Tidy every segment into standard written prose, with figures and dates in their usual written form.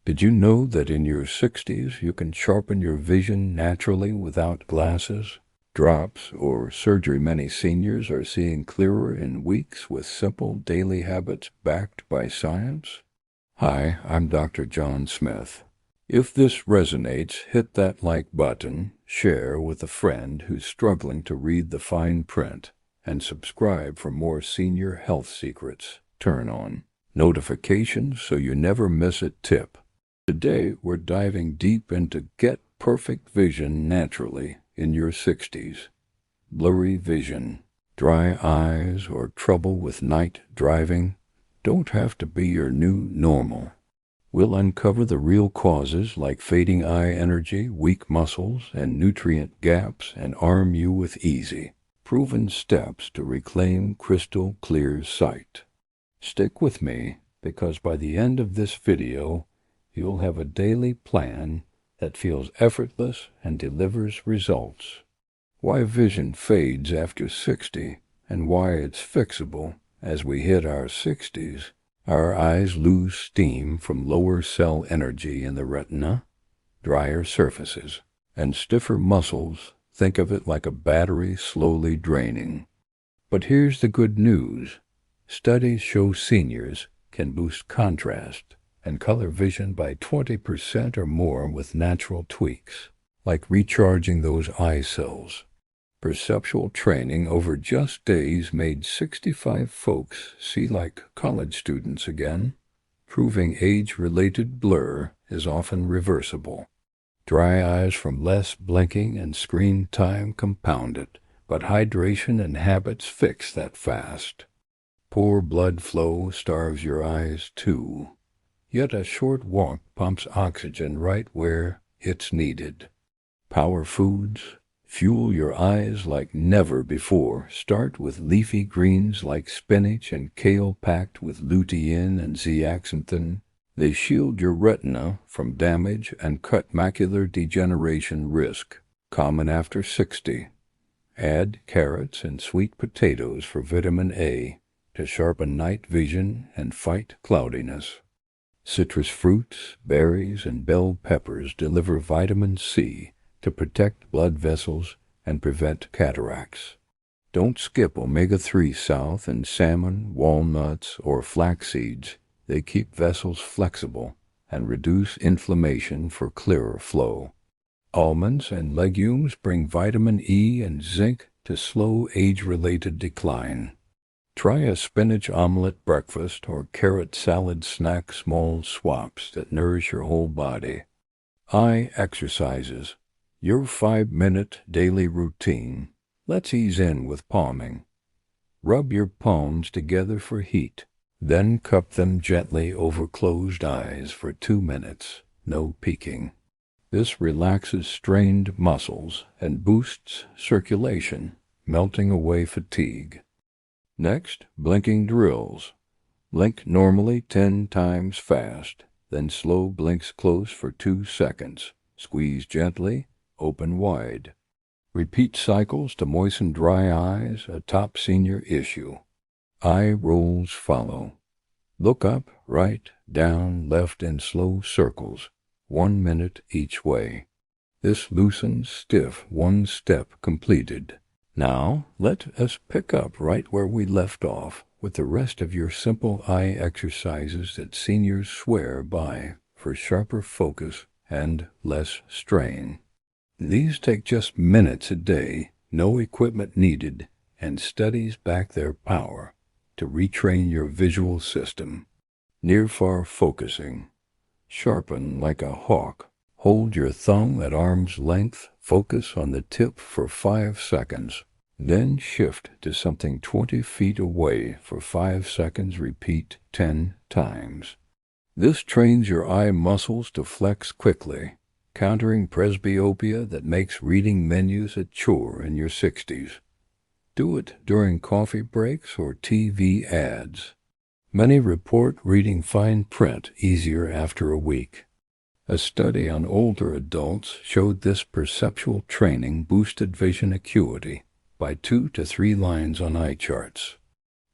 Did you know that in your 60s you can sharpen your vision naturally without glasses, drops, or surgery? Many seniors are seeing clearer in weeks with simple daily habits backed by science. Hi, I'm Dr. John Smith. If this resonates, hit that like button, share with a friend who's struggling to read the fine print, and subscribe for more senior health secrets. Turn on notifications so you never miss a tip. Today, we're diving deep into Get Perfect Vision Naturally in your 60s. Blurry vision, dry eyes, or trouble with night driving don't have to be your new normal. We'll uncover the real causes like fading eye energy, weak muscles, and nutrient gaps, and arm you with easy, proven steps to reclaim crystal clear sight. Stick with me, because by the end of this video, you'll have a daily plan that feels effortless and delivers results. Why vision fades after 60 and why it's fixable as we hit our 60s. Our eyes lose steam from lower cell energy in the retina, drier surfaces, and stiffer muscles. Think of it like a battery slowly draining. But here's the good news. Studies show seniors can boost contrast and color vision by 20% or more with natural tweaks, like recharging those eye cells. Perceptual training over just days made 65 folks see like college students again, proving age-related blur is often reversible. Dry eyes from less blinking and screen time compound it, but hydration and habits fix that fast. Poor blood flow starves your eyes too. Yet a short walk pumps oxygen right where it's needed. Power foods fuel your eyes like never before. Start with leafy greens like spinach and kale packed with lutein and zeaxanthin. They shield your retina from damage and cut macular degeneration risk, common after 60. Add carrots and sweet potatoes for vitamin A to sharpen night vision and fight cloudiness. Citrus fruits, berries, and bell peppers deliver vitamin C to protect blood vessels and prevent cataracts. Don't skip omega-3 south and salmon, walnuts, or flax seeds. They keep vessels flexible and reduce inflammation for clearer flow. Almonds and legumes bring vitamin E and zinc to slow age-related decline. Try a spinach omelet breakfast or carrot salad snack, small swaps that nourish your whole body. Eye exercises. Your 5-minute daily routine. Let's ease in with palming. Rub your palms together for heat, then cup them gently over closed eyes for 2 minutes. No peeking. This relaxes strained muscles and boosts circulation, melting away fatigue. Next, blinking drills. Blink normally 10 times fast, then slow blinks close for 2 seconds. Squeeze gently, open wide. Repeat cycles to moisten dry eyes, a top senior issue. Eye rolls follow. Look up, right, down, left in slow circles, 1 minute each way. This loosens stiff 1 step completed. Now, let us pick up right where we left off with the rest of your simple eye exercises that seniors swear by for sharper focus and less strain. These take just minutes a day, no equipment needed, and studies back their power to retrain your visual system. Near-far focusing. Sharpen like a hawk. Hold your thumb at arm's length, focus on the tip for 5 seconds. Then shift to something 20 feet away for 5 seconds. Repeat 10 times. This trains your eye muscles to flex quickly, countering presbyopia that makes reading menus a chore in your 60s. Do it during coffee breaks or TV ads. Many report reading fine print easier after a week. A study on older adults showed this perceptual training boosted vision acuity by 2 to 3 lines on eye charts.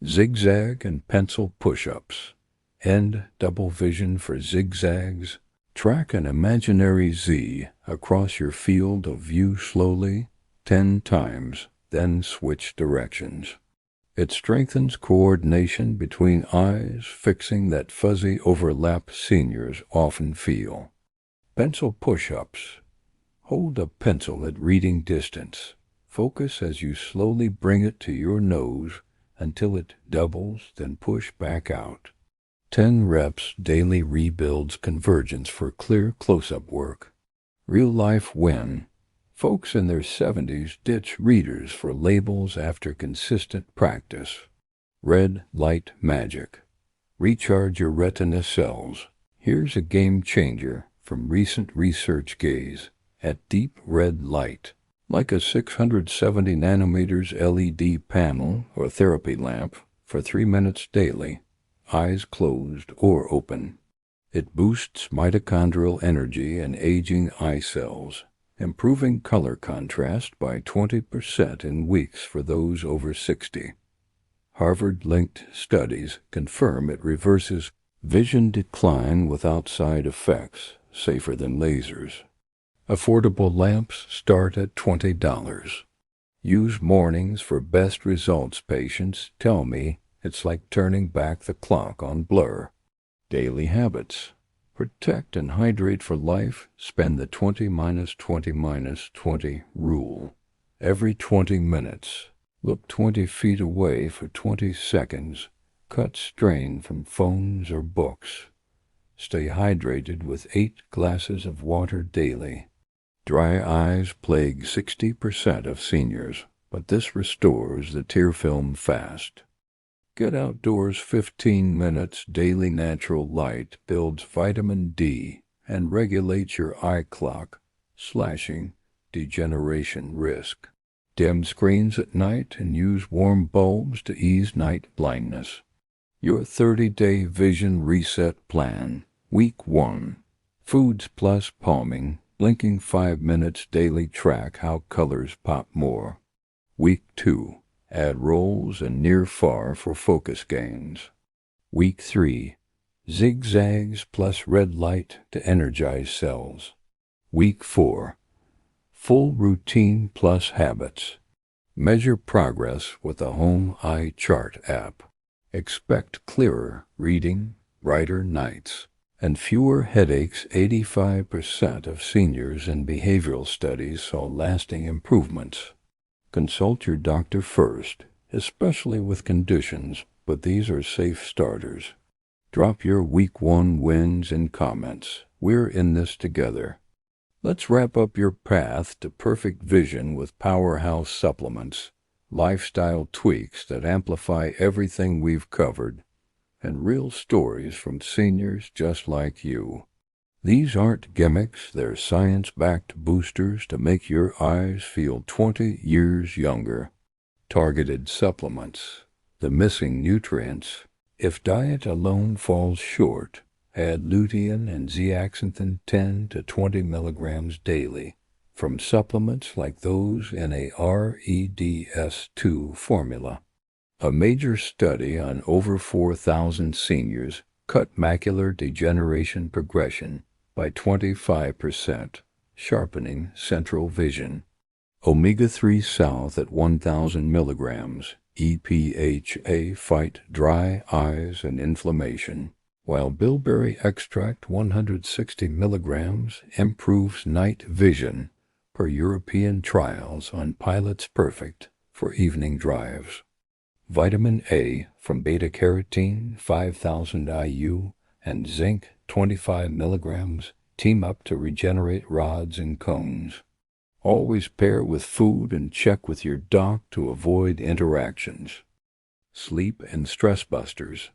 Zigzag and pencil push-ups. End double vision for zigzags. Track an imaginary Z across your field of view slowly, 10 times, then switch directions. It strengthens coordination between eyes, fixing that fuzzy overlap seniors often feel. Pencil push-ups. Hold a pencil at reading distance. Focus as you slowly bring it to your nose until it doubles, then push back out. 10 reps daily rebuilds convergence for clear close-up work. Real-life win. Folks in their 70s ditch readers for labels after consistent practice. Red light magic. Recharge your retina cells. Here's a game changer from recent research gaze at deep red light. Like a 670 nanometers LED panel or therapy lamp for 3 minutes daily, eyes closed or open. It boosts mitochondrial energy and aging eye cells, improving color contrast by 20% in weeks for those over 60. Harvard-linked studies confirm it reverses vision decline without side effects, safer than lasers. Affordable lamps start at $20. Use mornings for best results. Patients tell me it's like turning back the clock on Blur. Daily habits. Protect and hydrate for life. Spend the 20-20-20 rule. Every 20 minutes, look 20 feet away for 20 seconds. Cut strain from phones or books. Stay hydrated with 8 glasses of water daily. Dry eyes plague 60% of seniors, but this restores the tear film fast. Get outdoors 15 minutes. Daily natural light builds vitamin D and regulates your eye clock, slashing degeneration risk. Dim screens at night and use warm bulbs to ease night blindness. Your 30-day vision reset plan. Week 1. Foods plus palming. Blinking 5 minutes daily. Track how colors pop more. Week 2. Add rolls and near-far for focus gains. Week 3. Zigzags plus red light to energize cells. Week 4. Full routine plus habits. Measure progress with the Home Eye Chart app. Expect clearer reading, brighter nights, and fewer headaches. 85% of seniors in behavioral studies saw lasting improvements. Consult your doctor first, especially with conditions, but these are safe starters. Drop your week 1 wins in comments. We're in this together. Let's wrap up your path to perfect vision with powerhouse supplements, lifestyle tweaks that amplify everything we've covered, and real stories from seniors just like you. These aren't gimmicks, they're science-backed boosters to make your eyes feel 20 years younger. Targeted supplements. The missing nutrients. If diet alone falls short, add lutein and zeaxanthin 10 to 20 milligrams daily from supplements like those in a REDS2 formula. A major study on over 4,000 seniors cut macular degeneration progression by 25%, sharpening central vision. Omega-3 South at 1,000 milligrams, EPHA fight dry eyes and inflammation, while bilberry extract 160 milligrams improves night vision per European trials on Pilot's Perfect for evening drives. Vitamin A from beta-carotene 5,000 IU and zinc 25 milligrams team up to regenerate rods and cones. Always pair with food and check with your doc to avoid interactions. Sleep and stress busters.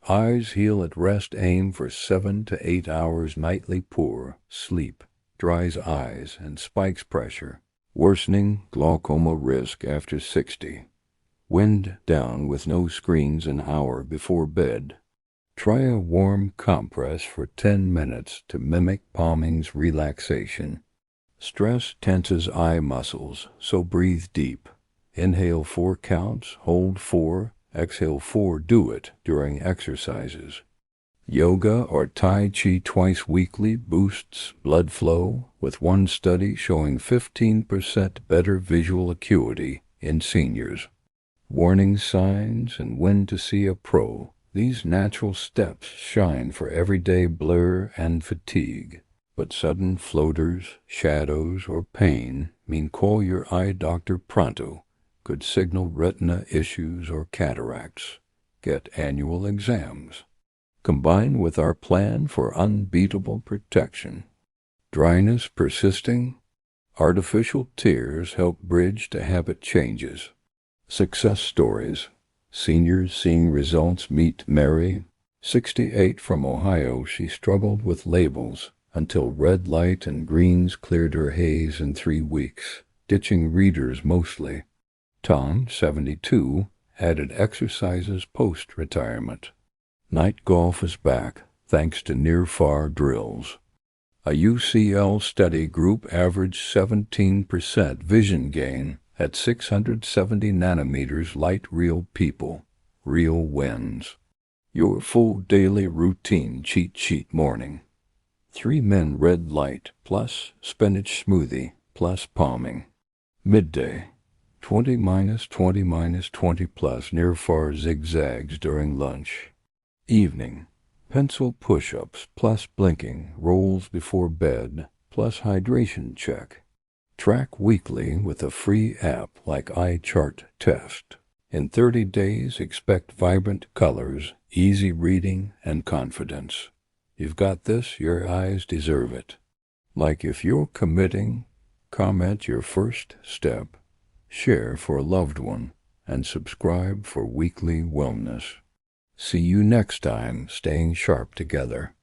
Eyes heal at rest. Aim for 7 to 8 hours nightly. Poor sleep dries eyes and spikes pressure, worsening glaucoma risk after 60. Wind down with no screens an hour before bed. Try a warm compress for 10 minutes to mimic palming's relaxation. Stress tenses eye muscles, so breathe deep. Inhale 4 counts, hold 4, exhale 4. Do it during exercises. Yoga or Tai Chi twice weekly boosts blood flow, with one study showing 15% better visual acuity in seniors. Warning signs and when to see a pro. These natural steps shine for everyday blur and fatigue. But sudden floaters, shadows, or pain mean call your eye doctor pronto. Could signal retina issues or cataracts. Get annual exams. Combine with our plan for unbeatable protection. Dryness persisting? Artificial tears help bridge to habit changes. Success stories. Seniors seeing results. Meet Mary, 68, from Ohio. She struggled with labels until red light and greens cleared her haze in 3 weeks, ditching readers mostly. Tom, 72, added exercises post-retirement. Night golf is back, thanks to near-far drills. A UCL study group averaged 17% vision gain at 670 nanometers light. Real people, real wins. Your full daily routine cheat sheet. Morning: 3 men red light plus spinach smoothie plus palming. Midday: 20 minus 20 minus 20 plus near-far zigzags during lunch. Evening: pencil push-ups plus blinking rolls before bed plus hydration check. Track weekly with a free app like Eye Chart Test. In 30 days, expect vibrant colors, easy reading, and confidence. You've got this, your eyes deserve it. Like if you're committing, comment your first step, share for a loved one, and subscribe for weekly wellness. See you next time, staying sharp together.